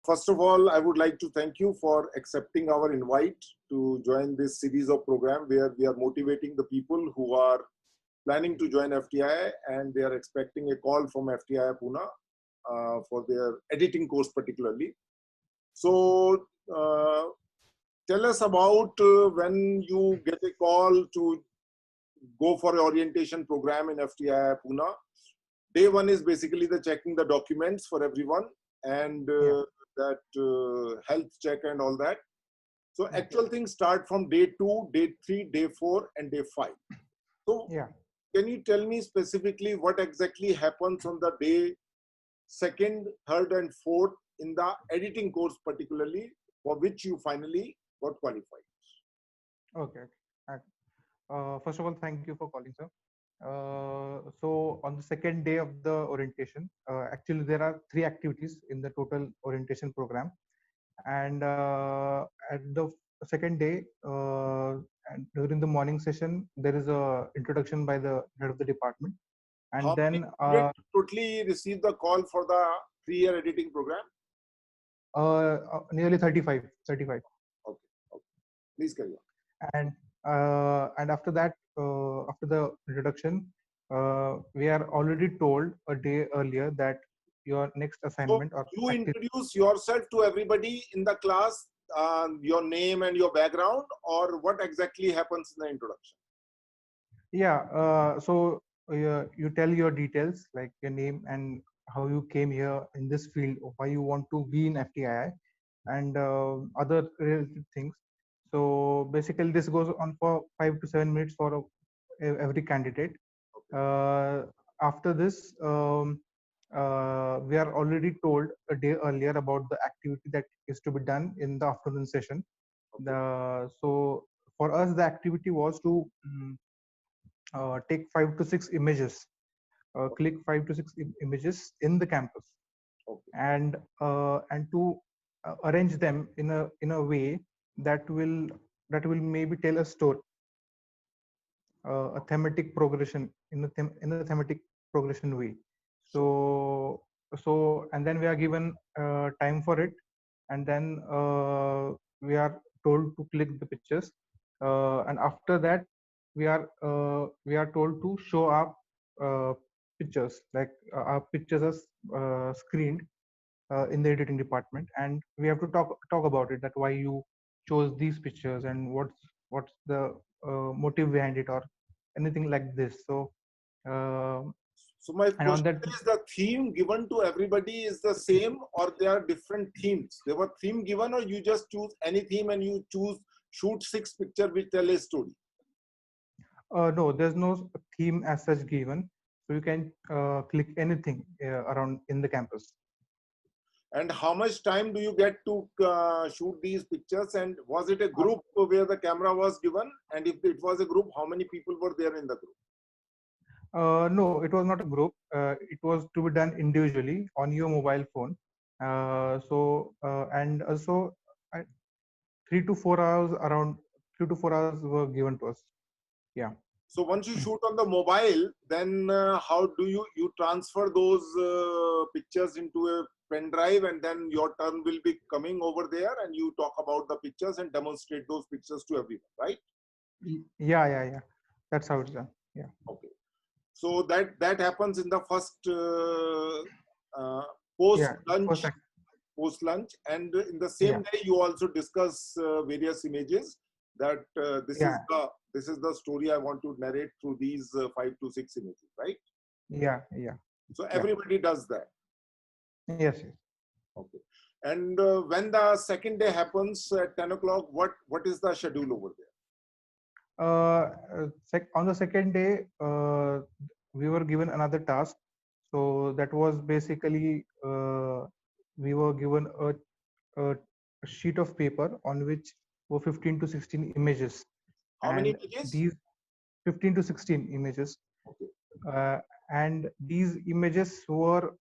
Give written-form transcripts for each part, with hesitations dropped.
First of all, I would like to thank you for accepting our invite to join this series of program where we are motivating the people who are planning to join FTI and they are expecting a call from FTI Pune for their editing course particularly. So tell us about when you get a call to go for an orientation program in FTI Pune. Day one is basically the checking the documents for everyone and that health check and all that. So actual things start from day 2, day 3, day 4 and day 5. So can you tell me specifically what exactly happens on the day 2nd, 3rd and 4th in the editing course particularly for which you finally got qualified? Okay. First of all, thank you for calling, sir. So on the second day of the orientation, actually there are 3 activities in the total orientation program, and at the second day, and during the morning session, there is a introduction by the head of the department, and How then many students totally received the call for the 3-year editing program? Nearly 35. Okay. Please carry on. And after that, after the introduction, we are already told a day earlier that your next assignment so you introduce yourself to everybody in the class, your name and your background, or what exactly happens in the introduction? So you tell your details like your name and how you came here in this field, or why you want to be in FTII, and other related things. So basically, this goes on for 5 to 7 minutes for every candidate. After this, we are already told a day earlier about the activity that is to be done in the afternoon session. So for us, the activity was to take 5 to 6 images, click 5 to 6 images in the campus, and to arrange them in a way that will maybe tell a story, a thematic progression in a thematic progression way. So and then we are given time for it, and then we are told to click the pictures, and after that we are told to show up pictures, like our pictures are screened in the editing department, and we have to talk about it, that why you chose these pictures and what's the motive behind it, or anything like this. So my question is, the theme given to everybody is the same, or there are different themes? There were theme given, or you just choose any theme and you shoot 6 pictures which tell a story? No, there's no theme as such given. So you can click anything around in the campus. And how much time do you get to shoot these pictures? And was it a group where the camera was given? And if it was a group, how many people were there in the group? No, it was not a group. It was to be done individually on your mobile phone. And also 3 to 4 hours, around 3 to 4 hours were given to us. Yeah. So once you shoot on the mobile, then how do you transfer those pictures into a pen drive, and then your turn will be coming over there and you talk about the pictures and demonstrate those pictures to everyone, right? Yeah. That's how it's done. Yeah. Okay. So that happens in the first post lunch, and in the same day you also discuss various images that this is the story I want to narrate through these 5 to 6 images, right? Yeah. So everybody does that. Yes. Okay. And when the second day happens at 10 o'clock, what is the schedule over there? On the second day, we were given another task. So that was basically we were given a sheet of paper on which were 15 to 16 images. How many images? These 15 to 16 images. Okay. And these images were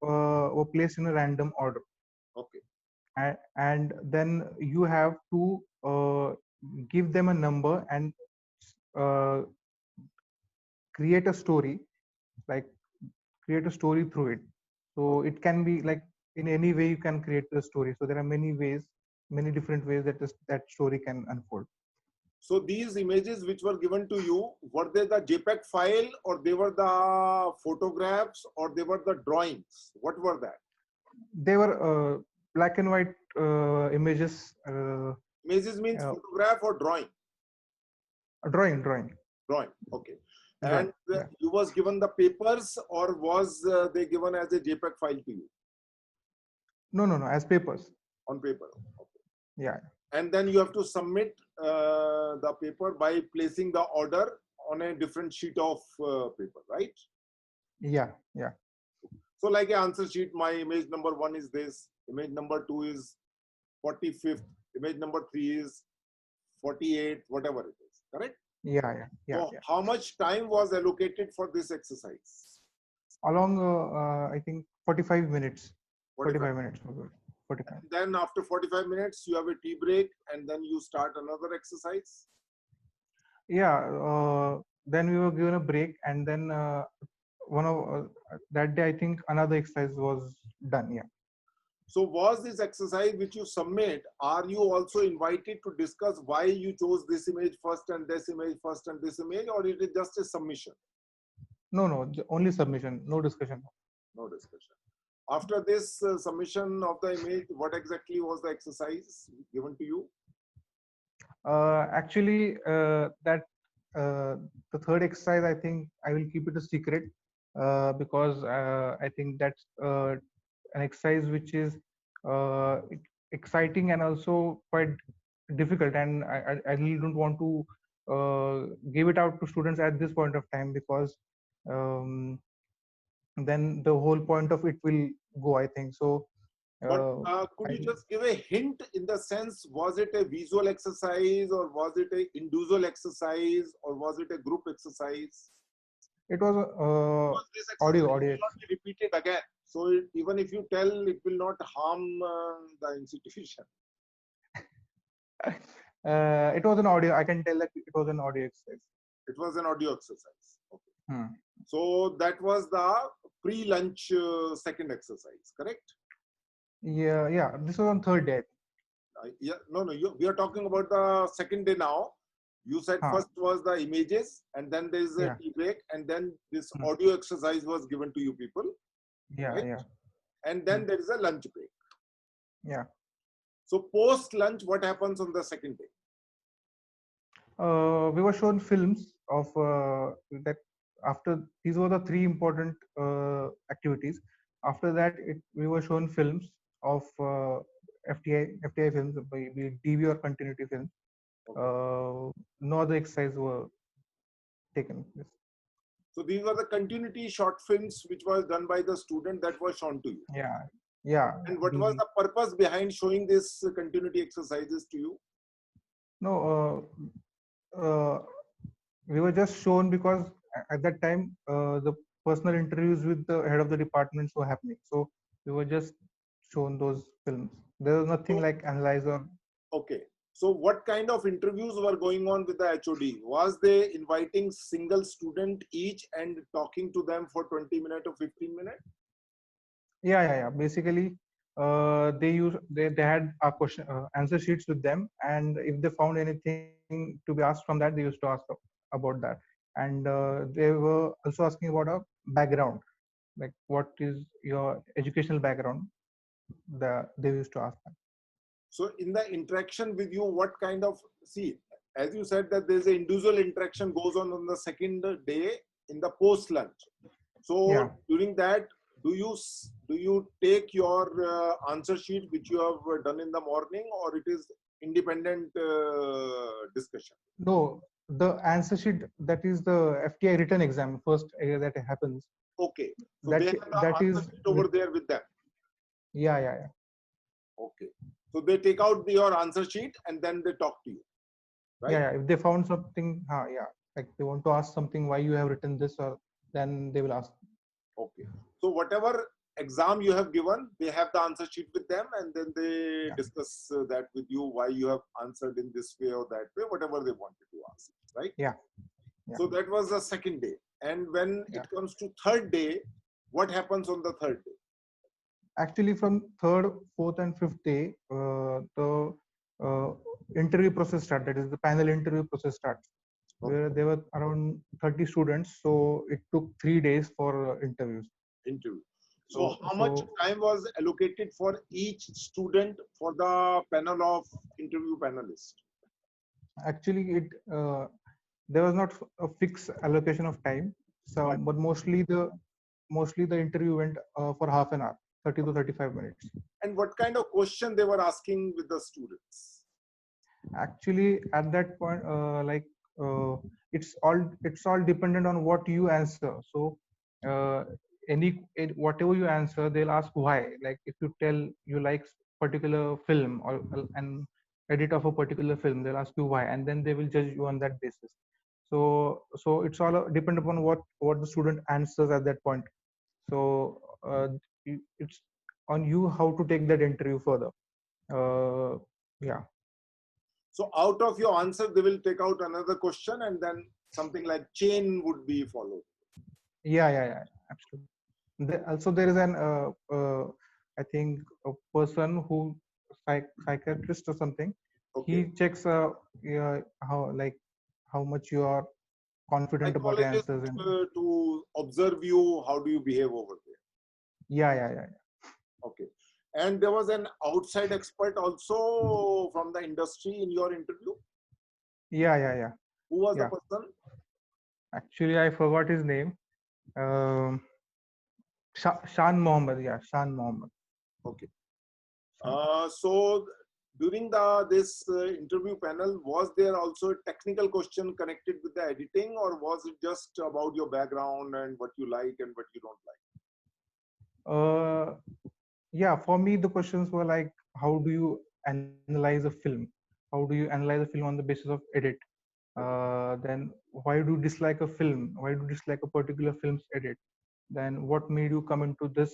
placed in a random order. Okay. And then you have to give them a number and create a story through it. So it can be like in any way you can create the story. So there are many ways, many different ways that that story can unfold. So these images which were given to you, were they the JPEG file, or they were the photographs, or they were the drawings? What were that? They were black and white images. Images means photograph or drawing? Drawing. Drawing, okay. Drawing, And you was given the papers, or was they given as a JPEG file to you? No, as papers. On paper, okay. Yeah. And then you have to submit the paper by placing the order on a different sheet of paper, right? Yeah. So like an answer sheet, my image number 1 is this, image number 2 is 45th, image number 3 is 48th, whatever it is, correct? Yeah. So how much time was allocated for this exercise? Along, I think 45 minutes. 45 minutes. 45. And then after 45 minutes, you have a tea break, and then you start another exercise? Yeah. Then we were given a break, and then that day I think another exercise was done. Yeah. So was this exercise which you submit, are you also invited to discuss why you chose this image first and this image first and this image, or it is just a submission? No, only submission, no discussion. No discussion. After this submission of the image, what exactly was the exercise given to you? Actually, the third exercise, I think I will keep it a secret because I think that's an exercise which is exciting and also quite difficult, and I really don't want to give it out to students at this point of time, because then the whole point of it will go, I think. So but could you just give a hint, in the sense, was it a visual exercise, or was it an individual exercise, or was it a group exercise? It was audio. Will not be repeated again. So even if you tell, it will not harm the institution. It was an audio. I can tell that it was an audio exercise. It was an audio exercise. Okay. Hmm. So that was the pre-lunch second exercise, correct? Yeah. This was on third day. No. We are talking about the second day now. You said first was the images, and then there is a tea break, and then this audio exercise was given to you people. Yeah, right? yeah. And then there is a lunch break. Yeah. So post lunch, what happens on the second day? We were shown films of that. After these were the three important activities. After that, we were shown films of FTI films, be it DV or continuity films. Okay. No other exercise were taken. Yes. So these were the continuity short films which was done by the student that was shown to you. Yeah. And what was the purpose behind showing this continuity exercises to you? No, we were just shown because at that time the personal interviews with the head of the departments were happening. So we were just shown those films. There was nothing like analyzer. Okay. So what kind of interviews were going on with the HOD? Was they inviting single student each and talking to them for 20 minutes or 15 minutes? Yeah. Basically, they had a question answer sheets with them, and if they found anything to be asked from that, they used to ask about that. And they were also asking about a background, like what is your educational background. They used to ask them. So in the interaction with you, what kind of, see, as you said that there's an individual interaction goes on the second day in the post lunch. So during that, do you take your answer sheet which you have done in the morning, or it is independent discussion? No, the answer sheet, that is the FTI written exam first that happens. Okay, so that is over there with them. Yeah. Okay, so they take out your answer sheet and then they talk to you, right? Yeah. If they found something, like they want to ask something, why you have written this, or then they will ask. Okay, so whatever exam you have given, they have the answer sheet with them, and then they discuss that with you, why you have answered in this way or that way, whatever they wanted to ask, right? Yeah. So that was the second day. And when it comes to third day, what happens on the third day? Actually, from third, fourth, and fifth day, the uh, interview process started. That is the panel interview process starts, where Okay. there were around 30 students. So it took 3 days for interviews. Interview. So So, how much so time was allocated for each student for the panel of interview panelists? actually, it there was not a fixed allocation of time. So, But but mostly the interview went for half an hour, 30 to 35 minutes. and what kind of question they were asking with the students? Actually, at that point, uh, it's all dependent on what you answer. So uh, whatever you answer, they'll ask why. Like if you tell you like particular film or an edit of a particular film, they'll ask you why, and then they will judge you on that basis. So it's all depend upon what the student answers at that point. So it's on you how to take that interview further. uh, yeah. So out of your answer, they will take out another question and then something like chain would be followed. Yeah, absolutely. Also, there is I think, a person who psychiatrist or something. Okay. He checks yeah, how much you are confident about your Psychologist answers, and to observe you, how do you behave over there? yeah. Okay. And there was an outside expert also from the industry in your interview. Yeah. Who was the Yeah. person? Actually, I forgot his name. Um, Shan Mohammed. Yeah, Shan Mohammed. Okay. Shan. So during the this interview panel, was there also a technical question connected with the editing, or was it just about your background and what you like and what you don't like? Uh, yeah, for me, the questions were like, how do you analyze a film? How do you analyze a film on the basis of edit? Okay. Then why do you dislike a film? Why do you dislike a particular film's edit? Then what made you come into this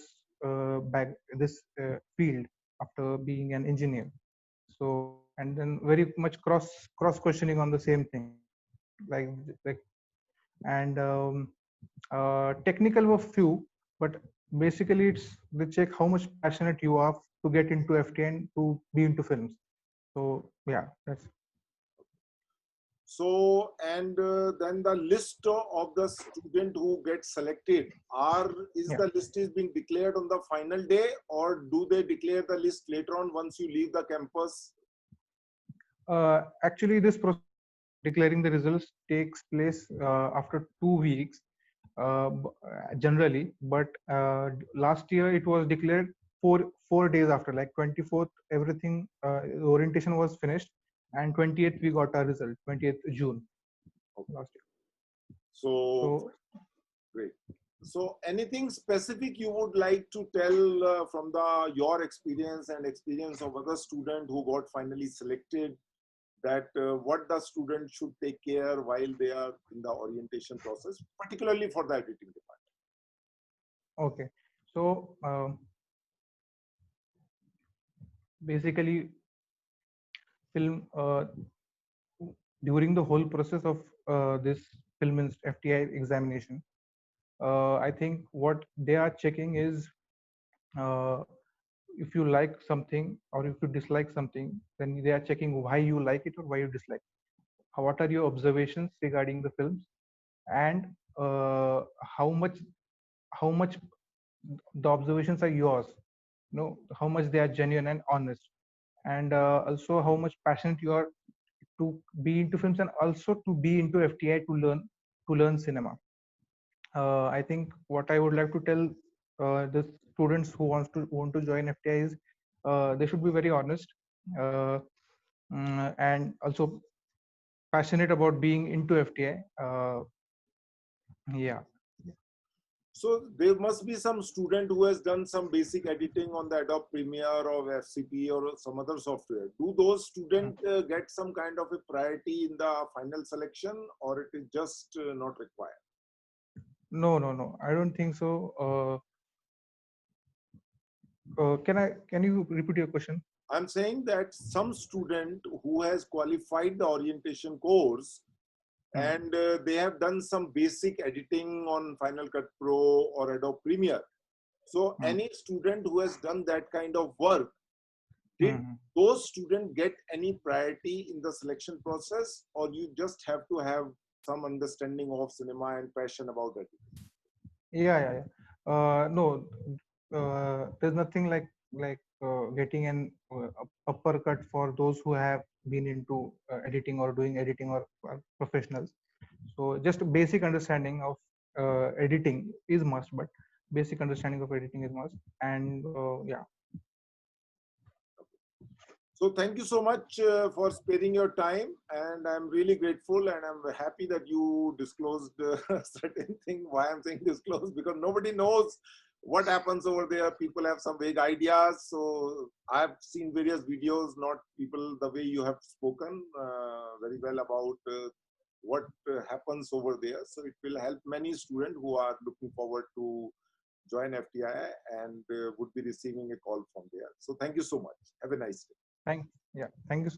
field after being an engineer? So, and then very much cross questioning on the same thing, like and technical were few, but basically it's they check how much passionate you are to get into FT and to be into films. So yeah, that's So, and then the list of the student who get selected is yeah. the list is being declared on the final day, or do they declare the list later on once you leave the campus? Actually, this process declaring the results takes place after 2 weeks, generally. But last year it was declared 4 days after, like 24th, everything orientation was finished, and 28th we got our result, 20th June Okay. last year. So, So great. So, anything specific you would like to tell from your experience and experience of other student who got finally selected, that what the student should take care while they are in the orientation process, particularly for the editing department? okay, so basically film during the whole process of this FTI examination, I think what they are checking is, uh, if you like something or if you dislike something, then they are checking why you like it or why you dislike it. What are your observations regarding the films, and how much how much the observations are yours, how much they are genuine and honest, and also how much passionate you are to be into films, and also to be into FTI to learn cinema. I think what I would like to tell the students who want to join FTI is, they should be very honest, and also passionate about being into FTI. Yeah. So there must be some student who has done some basic editing on the Adobe Premiere or FCP or some other software. Do those students get some kind of a priority in the final selection, or it is just not required? No. I don't think so. Can you repeat your question? I'm saying that some student who has qualified the orientation course Hmm. and they have done some basic editing on Final Cut Pro or Adobe Premiere, So Hmm. any student who has done that kind of work, did Hmm. those students get any priority in the selection process, or you just have to have some understanding of cinema and passion about it? Yeah, yeah, yeah. No, there's nothing like getting an uppercut for those who have been into editing or doing editing or professionals. So just basic understanding of editing is must, but basic understanding of editing is must. And yeah, So thank you so much for sparing your time, and I'm really grateful, and I'm happy that you disclosed certain thing. Why I'm saying disclose, because nobody knows what happens over there. People have some vague ideas. So I've seen various videos, not people the way you have spoken very well about what happens over there. So it will help many students who are looking forward to join FTI and would be receiving a call from there. So thank you so much. Have a nice day. thank yeah, thank you.